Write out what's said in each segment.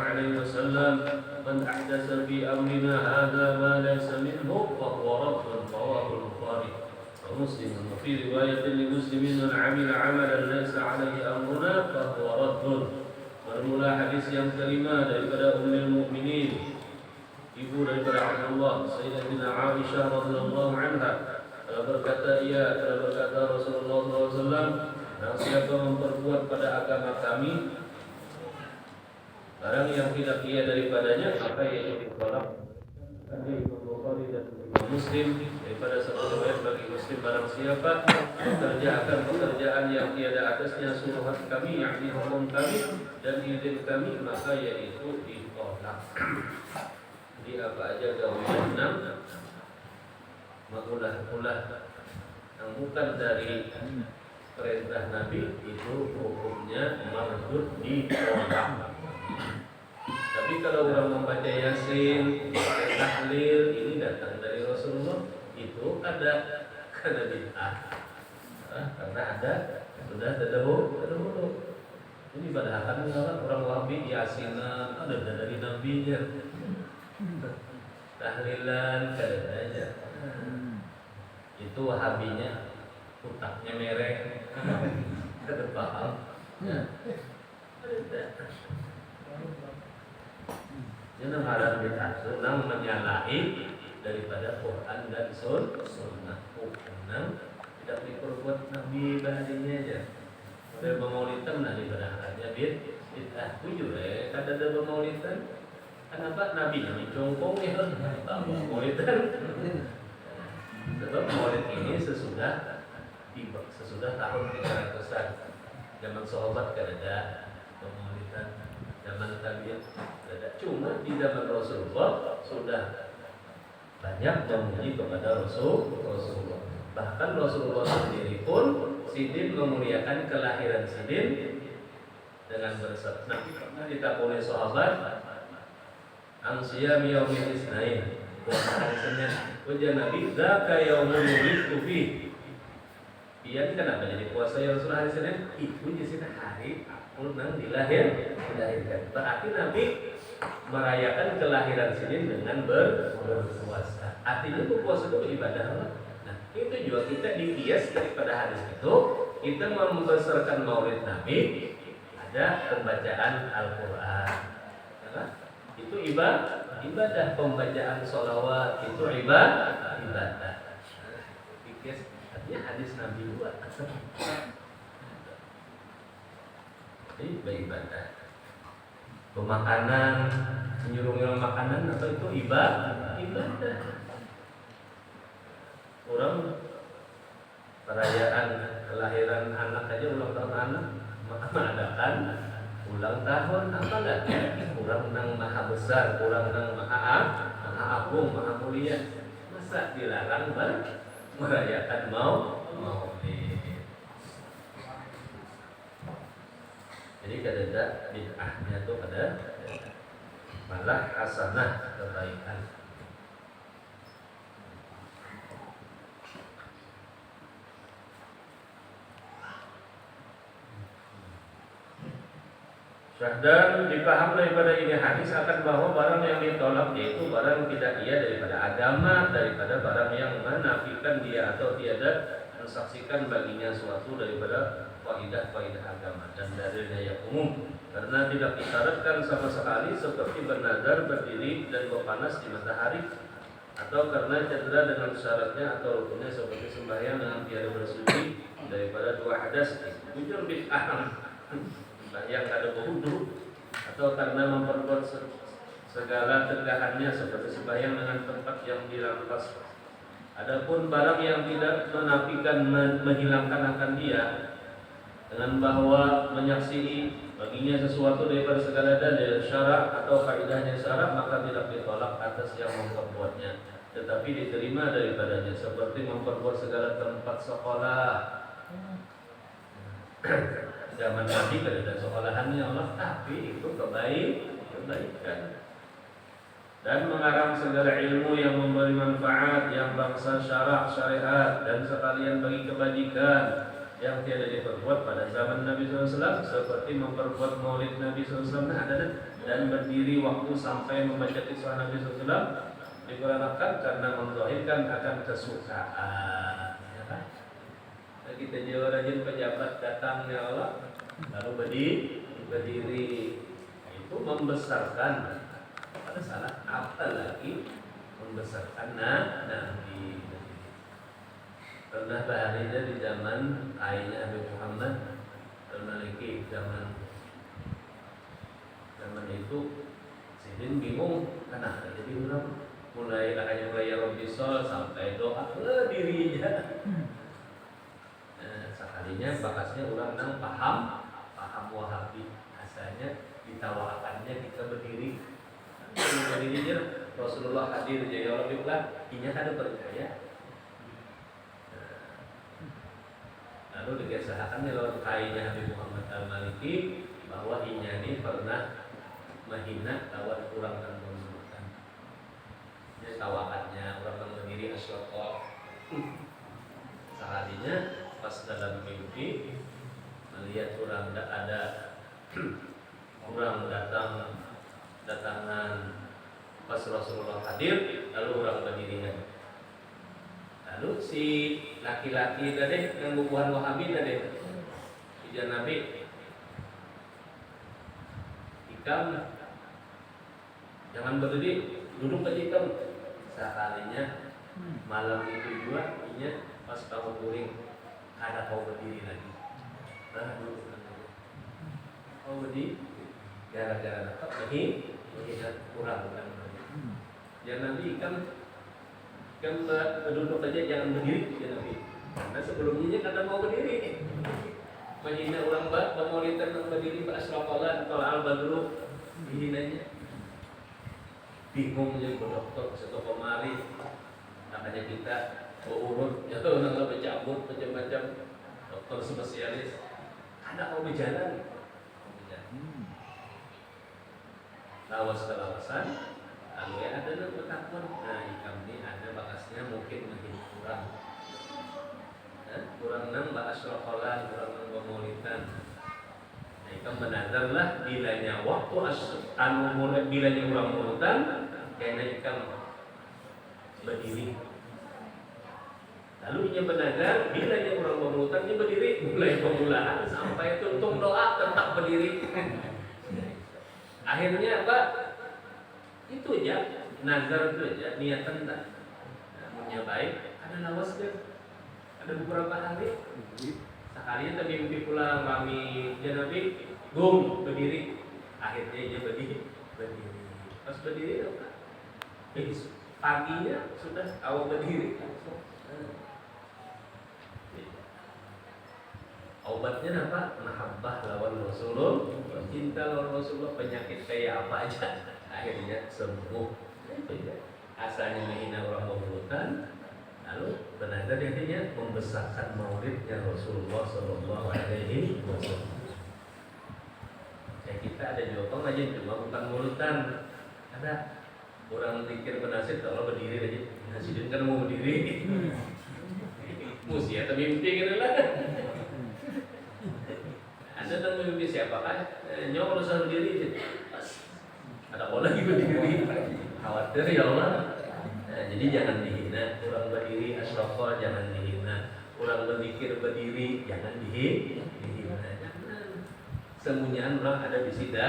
عليه وسلم من أحدث في أمرنا هذا ما ليس منه فهو رد رواه البخاري ومسلم وفي رواية لمسلم من عمل عملا ليس عليه أمرنا فهو رد. Bermula hadis yang kelima daripada Ummul Mukminin, ibu daripada Abdullah Sayyidatina Aisyah radhiyallahu anha, berkata Rasulullah SAW, "Barang siapa memperbuat pada agama kami barang yang tidak ia daripadanya, maka ia ditolak." Hadis Bukhari dan Muslim daripada satu riwayat bagi Muslim, barang siapa mengerjakan pekerjaan yang tiada atasnya suruhan kami, yakni hukum kami dan izin kami, maka yaitu ditolak. Jadi apa aja gaulnya 6 mengulah-ulah yang bukan dari perintah Nabi itu hukumnya mardud, ditolak. Tapi kalau orang membaca Yasin, tahlil, ini datang dari Rasulullah, itu ada karena bid'ah, karena ada sudah terdahulu. Ini padahal orang Wahabi Yasinan ada dari Nabi-nya, tahlilan kada aja. Itu Wahabinya utaknya merek, kada paham. Jangan harap bid'ah, senang menyalahi daripada Quran dan Sunnah. Hukum tidak diperbuat Nabi bahadinya aja. Ada pemaulitan Nabi pada haknya bid'ah. Tujuh kada ada pemaulitan. Kenapa Nabi yang mencongkong ya? Pemaulitan. Sebab maulid ini sesudah tahun 300-an. Zaman sahabat kada ada pemaulitan. Zaman tabi'in ada. Cuma di zaman Rasulullah sudah banyak memuji kepada Rasulullah. Bahkan Rasulullah sendiri pun Sidin memuliakan kelahiran Sidin dengan bersabda. Nabi pernah ditakuni sahabat, "Ansiyam yaumil isnain." Hari Senin. Ujar Nabi, "Zaka yaumul wulidtu fi." Iya, kenapa jadi puasa ya Rasulullah hari Senin? Itu jadi hari aku nang dilahirkan. Berarti Nabi merayakan kelahiran Sidin dengan berpuasa. Artinya puasa itu ibadah. Nah, itu juga kita dikias daripada hadis itu. Kita membesarkan Maulid Nabi, ada pembacaan Al-Quran. Nah, itu ibadah pembacaan sholawat itu ibadah. Dikias artinya hadis Nabi juga. Ini beribadah. Pemakanan, menyuruh makanan atau itu ibadah. Orang perayaan kelahiran anak aja, ulang tahun anak, mengadakan ulang tahun apa enggak? Kurang nang maha besar, kurang nang maha agung, maha mulia. Masa dilarang merayakan maulid? Jadi kada bid'ahnya tuh ada, malah hasanah, kebaikan. Dan dipaham daripada ini hadis akan bahwa barang yang ditolak yaitu barang tidak ia daripada agama, daripada barang yang menafikan dia atau tiada mensaksikan baginya suatu daripada faidah agama, dan dalilnya yang umum karena tidak disyaratkan sama sekali, seperti bernazar, berdiri dan berpanas di matahari, atau karena cedera dengan syaratnya atau rukunnya seperti sembahyang dengan tiada bersuci daripada dua hadas. Bujur bid'ah yang ada berwudu, atau karena memperbuat segala tegahannya seperti sembahyang dengan tempat yang dirampas. Adapun barang yang tidak menafikan, menghilangkan akan dia dengan bahwa menyaksikan baginya sesuatu daripada segala dalil syarak atau kaidahnya syarak, maka tidak ditolak atas yang memperbuatnya, tetapi diterima daripadanya, seperti memperbuat segala tempat sekolah. Zaman Nabi ada sekolahannya Allah, tapi itu kebaikan. Dan mengarang segala ilmu yang memberi manfaat, yang bangsa syarak syariat dan sekalian bagi kebajikan, yang tiada diperbuat pada zaman Nabi SAW seperti memperbuat maulid Nabi SAW dan berdiri waktu sampai membaca kisah Nabi SAW diperanakan karena menzahirkan akan kesukaan, ya kan? Kita jauh rajin pejabat datangnya Allah lalu berdiri itu membesarkan pada salah apalagi membesarkan Nabi. Pernah baharinya di zaman ayahnya Nabi Muhammad Al-Maliki zaman itu Sidin bingung kenapa jadi orang mulai ya Rabbi Sol sampai doa ke dirinya. Sekalinya bakasnya orang nang paham Wahabi asalnya ditawakannya kita berdiri Rasulullah hadir jadi orang bilang inya ada percaya. Lalu dikisahkan lewat kainnya Habib Muhammad Al-Maliki bahwa inya ini pernah menghina lawan kurang dan menurutkan. Jadi tawakannya orang yang berdiri asyraqa. Sekalinya pas dalam mimpi melihat orang tidak ada orang datangan pas Rasulullah hadir lalu orang berdiri. Lalu si laki-laki tadi yang bubuhan Wahabi tadi Ija Nabi ikam jangan berdiri duduk aja ikam. Sekalinya malam itu juga inya pas kamu kuring ada kau berdiri lagi. Kau berdiri gara-gara dapat menghina kurang kan. Ya Nabi kan duduk aja jangan berdiri ya Nabi. Karena sebelumnya kada mau berdiri. Menghina orang pemolitan yang berdiri asraqalan kalau al-badru dihinanya. Bingung jadi dokter satu kemari. Makanya kita urut ya orang bercabut macam-macam dokter spesialis. Ada mau berjalan. Lawas-lawasan lalu ya ada yang bertakun. Nah ikam ini ada bakasnya mungkin makin kurang. Kurang nang asraqalan, kurang nang pemolitan. Nah ikam benadarlah bilanya waktu bilanya kurang mulutan kena ikam berdiri. Lalu ia benadar bilanya kurang pemulutan dia berdiri mulai pemulaan sampai tuntung doa tetap berdiri. Akhirnya apa? Itu aja, nazar itu aja, niatan tak. Namanya baik, ada lawas kan? Ada beberapa hari. Sekalinya tapi mimpi pulang kami ya Nabi, gum berdiri. Akhirnya dia berdiri. Pas berdiri apa? Paginya sudah awal berdiri. Obatnya apa? Mahabbah lawan Rasulullah, cinta lawan Rasulullah, penyakit kayak apa aja akhirnya sembuh. Asalnya menghina orang pemulutan, lalu benar akhirnya membesarkan maulidnya Rasulullah Sallallahu Alaihi Wasallam. Ya kita ada jawaban aja cuma bukan mulutan. Ada orang pikir penasihat kalau berdiri aja, nasihin kan mau berdiri, musia tapi mimpi gitu lah. Anda tahu mimpi siapa kan? Nyawa kalau selalu berdiri, ada orang lagi berdiri, khawatir ya Allah. Nah, jadi jangan dihina, orang berdiri asraqah jangan dihina, orang berzikir berdiri jangan dihina. Jangan. Sembunyian orang ada di sida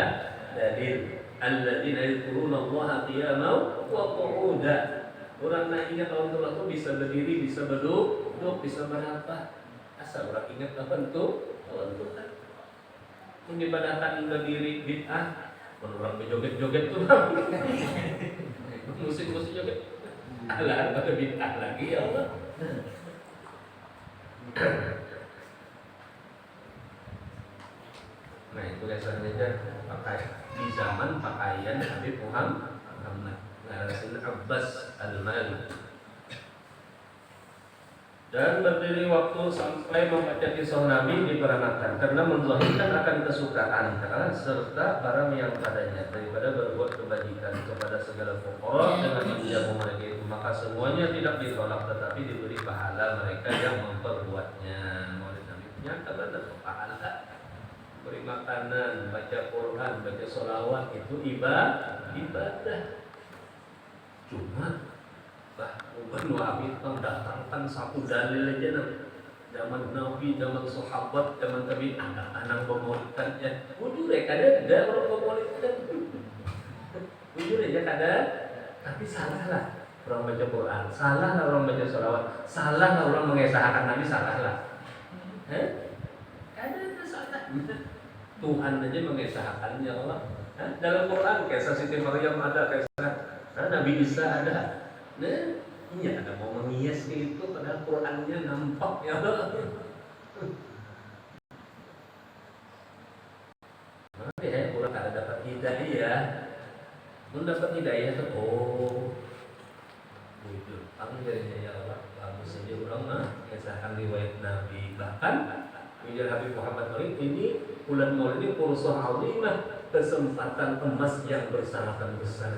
dalil. Alladzina yadhkuruna Allaha qiyaman wa qu'udan. Orang nak ingat Allah itu bisa berdiri, bisa duduk, bisa berapa. Asal orang ingat apa itu? Allah itu kan menyibadahkan berdiri bid'ah. Orang berjoget-joget tuh musik-musik joget. Alah ada bid'ah lagi ya Allah. Nah itu biasanya pakai di zaman pakaian Habib Muhammad Ngarasin Abbas Al-Mali. Dan berdiri waktu sampai membaca kisah Nabi diperanakan karena menzahirkan akan kesukaan serta barang yang padanya daripada berbuat kebajikan kepada segala fuqara dengan menjamu mereka itu, maka semuanya tidak ditolak tetapi diberi pahala mereka yang memperbuatnya. Maulid Nabi Nyata benar pahala. Beri makanan, baca Quran, baca sholawat itu ibadah. Cuma Banu Habib mendatangkan satu dalil aja zaman Nabi, zaman sahabat, zaman tabi'in, anak-anak pemolikan ya. Jujur ya ada orang pemolikan. Jujur ya ada, tapi salah lah orang baca Quran, salah lah orang baca sholawat, salah lah orang mengesahkan Nabi, salah lah. Ada salah. Tuhan aja mengesahkannya Allah. Dalam Quran kisah Siti Maryam ada, kisah Nabi Isa ada. Nah, iya ada mau mengias itu padahal Qurannya nampak ya. Nanti ya kurang ada dapat hidayah. Mendapat hidayah tuh wujud panggilnya ya Allah. Bagus saja orang mengesahkan riwayat Nabi. Bahkan Wujud Habib Muhammad Maulid ini bulan Maulid ini fursah azimah, kesempatan emas yang bersangat besar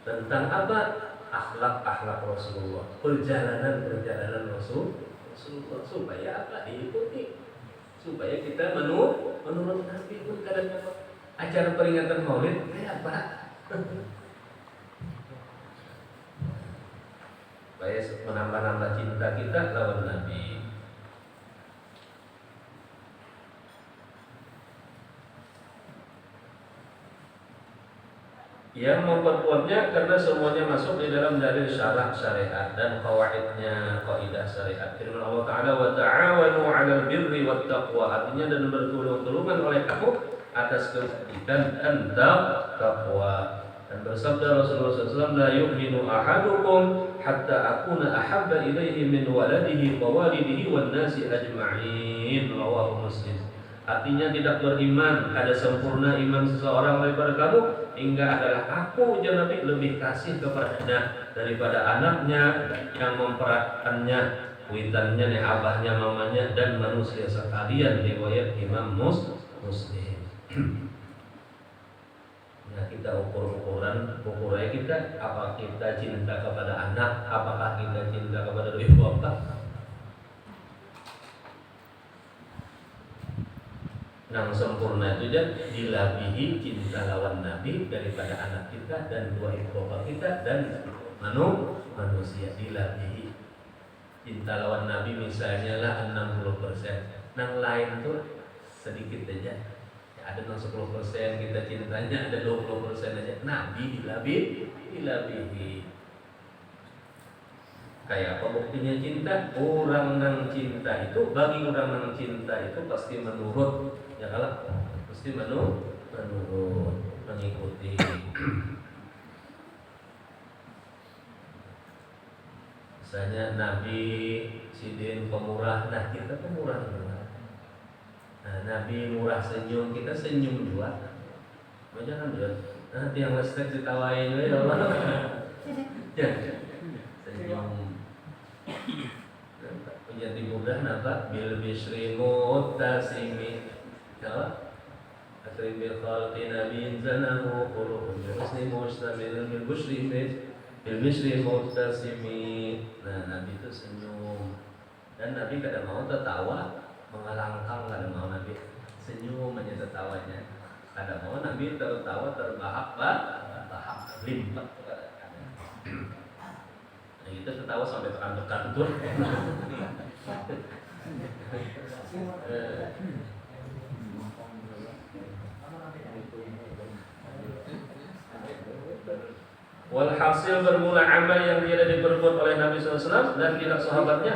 tentang apa? Akhlak Rasulullah, perjalanan Rasulullah supaya apa? Diikuti, supaya kita menurut Nabi pun kadang-kadang acara peringatan Maulid kayak apa? Supaya menambah cinta kita lawan Nabi. Yang memperkuatnya karena semuanya masuk di dalam dalil syariat dan qawaidnya, kaidah syariat. Firman Allah Ta'ala, wa ta'awanu 'alal birri wat taqwa, artinya dan bertolong-tolongan oleh kamu atas kebaikan dan taqwa. Dan bersabda Rasulullah SAW, la yu'minu ahadukum hatta akuna ahabba ilaihi min waladihi wa walidihi wan nasi ajma'in. Rawahu Muslim. Artinya tidak beriman, ada sempurna iman seseorang daripada kamu hingga adalah aku Nabi lebih kasih kepadanya daripada anaknya yang memperhatikannya, witannya, abahnya, mamanya, dan manusia sekalian. Riwayat Imam Muslim. Nah, kita ukurnya kita, apa kita cinta kepada anak, apakah kita cinta kepada ibu bapak. Yang sempurna itu aja dilabihi cinta lawan Nabi daripada anak kita dan dua ibu bapak kita dan manusia. Dilabihi cinta lawan Nabi misalnya lah 60%, yang lain tuh sedikit aja. Ya, ada 10% kita cintanya, ada 20% aja. Nabi dilabihi. Kayak apa buktinya cinta? Orang yang cinta itu, bagi orang yang cinta itu pasti menurut. Ya kalau mesti menurut mengikuti. Misalnya Nabi Sidin pemurah, nah kita pemurah. Nah, Nabi murah senyum, kita senyum juga. Jangan juga. Nanti yang lestek ditawain ya Allah. Senyum. Menjadi mudah napa? Bil bisri mutasimi. Ya, akrim bil khalqi nabiyyin zanahu qulubun husni mustamil bil bisri mutasimi. Nah, Nabi itu senyum. Dan Nabi kadang mau tertawa, mengalangkang, kadang mau Nabi senyum aja tertawanya. Kadang mau Nabi tertawa terbahak-bahak, limpat kadang-kadang. Nah, kita tertawa sampai terkantuk-kantuk. Walhasil bermula amal yang tidak diperbuat oleh Nabi SAW dan tidak sahabatnya